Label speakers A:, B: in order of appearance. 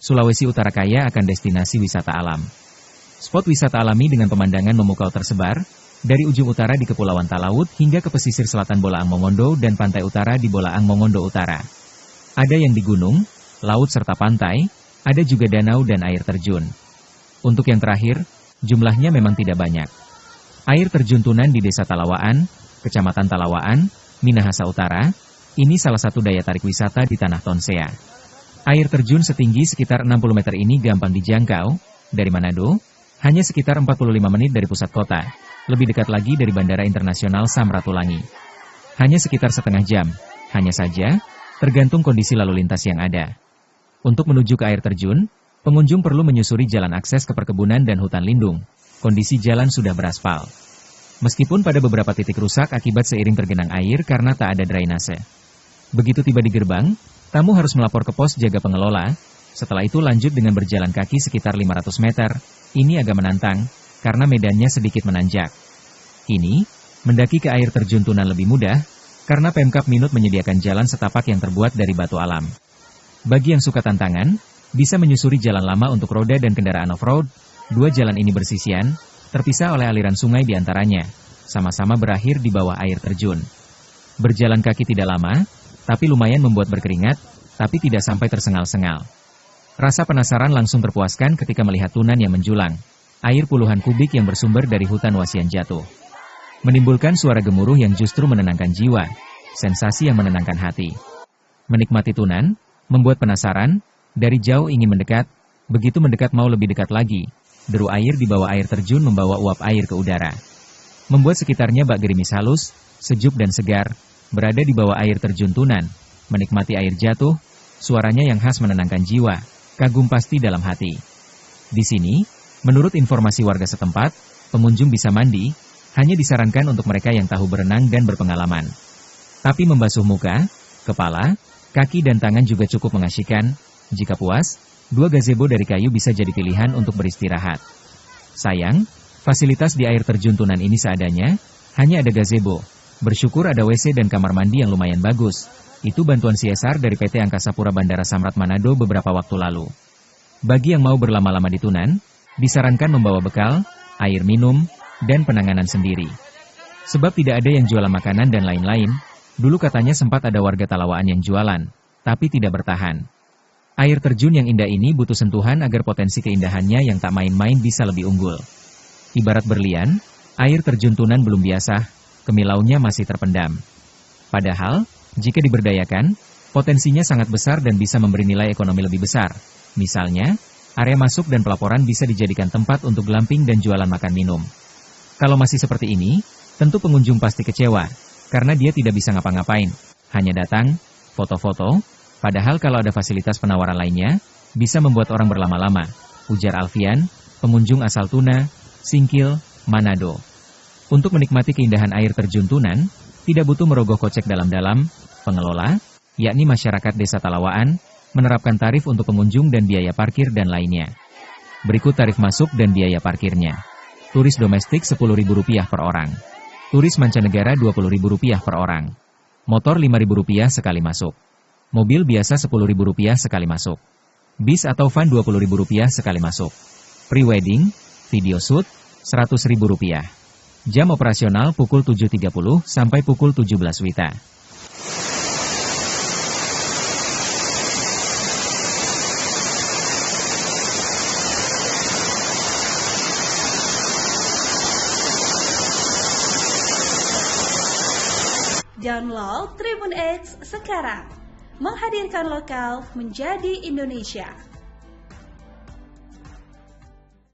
A: Sulawesi Utara kaya akan destinasi wisata alam. Spot wisata alami dengan pemandangan memukau tersebar, dari ujung utara di Kepulauan Talaut hingga ke pesisir selatan Bolaang Mongondo dan pantai utara di Bolaang Mongondo Utara. Ada yang di gunung, laut serta pantai, ada juga danau dan air terjun. Untuk yang terakhir, jumlahnya memang tidak banyak. Air terjun Tunan di Desa Talawaan, Kecamatan Talawaan, Minahasa Utara, ini salah satu daya tarik wisata di Tanah Tonsea. Air terjun setinggi sekitar 60 meter ini gampang dijangkau, dari Manado, hanya sekitar 45 menit dari pusat kota, lebih dekat lagi dari Bandara Internasional Samratulangi. Hanya sekitar setengah jam, hanya saja, tergantung kondisi lalu lintas yang ada. Untuk menuju ke air terjun, pengunjung perlu menyusuri jalan akses ke perkebunan dan hutan lindung. Kondisi jalan sudah beraspal. Meskipun pada beberapa titik rusak akibat seiring tergenang air karena tak ada drainase. Begitu tiba di gerbang, tamu harus melapor ke pos jaga pengelola. Setelah itu lanjut dengan berjalan kaki sekitar 500 meter. Ini agak menantang, karena medannya sedikit menanjak. Kini, mendaki ke air terjun Tunan lebih mudah, karena Pemkab Minut menyediakan jalan setapak yang terbuat dari batu alam. Bagi yang suka tantangan, bisa menyusuri jalan lama untuk roda dan kendaraan off-road. Dua jalan ini bersisian, terpisah oleh aliran sungai di antaranya, sama-sama berakhir di bawah air terjun. Berjalan kaki tidak lama, tapi lumayan membuat berkeringat, tapi tidak sampai tersengal-sengal. Rasa penasaran langsung terpuaskan ketika melihat Tunan yang menjulang. Air puluhan kubik yang bersumber dari hutan Wasian jatuh. Menimbulkan suara gemuruh yang justru menenangkan jiwa, sensasi yang menenangkan hati. Menikmati Tunan, membuat penasaran, dari jauh ingin mendekat, begitu mendekat mau lebih dekat lagi. Deru air di bawah air terjun membawa uap air ke udara. Membuat sekitarnya bak gerimis halus, sejuk dan segar. Berada di bawah air terjun Tunan, menikmati air jatuh, suaranya yang khas menenangkan jiwa, kagum pasti dalam hati. Di sini, menurut informasi warga setempat, pengunjung bisa mandi, hanya disarankan untuk mereka yang tahu berenang dan berpengalaman. Tapi membasuh muka, kepala, kaki dan tangan juga cukup mengasyikkan. Jika puas, 2 gazebo dari kayu bisa jadi pilihan untuk beristirahat. Sayang, fasilitas di air terjun Tunan ini seadanya, hanya ada gazebo. Bersyukur ada WC dan kamar mandi yang lumayan bagus. Itu bantuan CSR dari PT Angkasa Pura Bandara Samrat Manado beberapa waktu lalu. Bagi yang mau berlama-lama di Tunan, disarankan membawa bekal, air minum, dan penanganan sendiri. Sebab tidak ada yang jualan makanan dan lain-lain. Dulu katanya sempat ada warga Talawaan yang jualan, tapi tidak bertahan. Air terjun yang indah ini butuh sentuhan agar potensi keindahannya yang tak main-main bisa lebih unggul. Ibarat berlian, air terjun Tunan belum biasa, kemilaunya masih terpendam. Padahal, jika diberdayakan, potensinya sangat besar dan bisa memberi nilai ekonomi lebih besar. Misalnya, area masuk dan pelaporan bisa dijadikan tempat untuk glamping dan jualan makan minum. Kalau masih seperti ini, tentu pengunjung pasti kecewa, karena dia tidak bisa ngapa-ngapain, hanya datang, foto-foto, padahal kalau ada fasilitas penawaran lainnya, bisa membuat orang berlama-lama, ujar Alfian, pengunjung asal Tuna, Singkil, Manado. Untuk menikmati keindahan air terjun Tunan, tidak butuh merogoh kocek dalam-dalam. Pengelola, yakni masyarakat Desa Talawaan, menerapkan tarif untuk pengunjung dan biaya parkir dan lainnya. Berikut tarif masuk dan biaya parkirnya. Turis domestik Rp10.000 per orang. Turis mancanegara Rp20.000 per orang. Motor Rp5.000 sekali masuk. Mobil biasa Rp10.000 sekali masuk. Bis atau van Rp20.000 sekali masuk. Pre-wedding, video shoot, Rp100.000. Jam operasional pukul 7.30 sampai pukul 17 WITA.
B: Download Tribun X sekarang. Menghadirkan lokal menjadi Indonesia.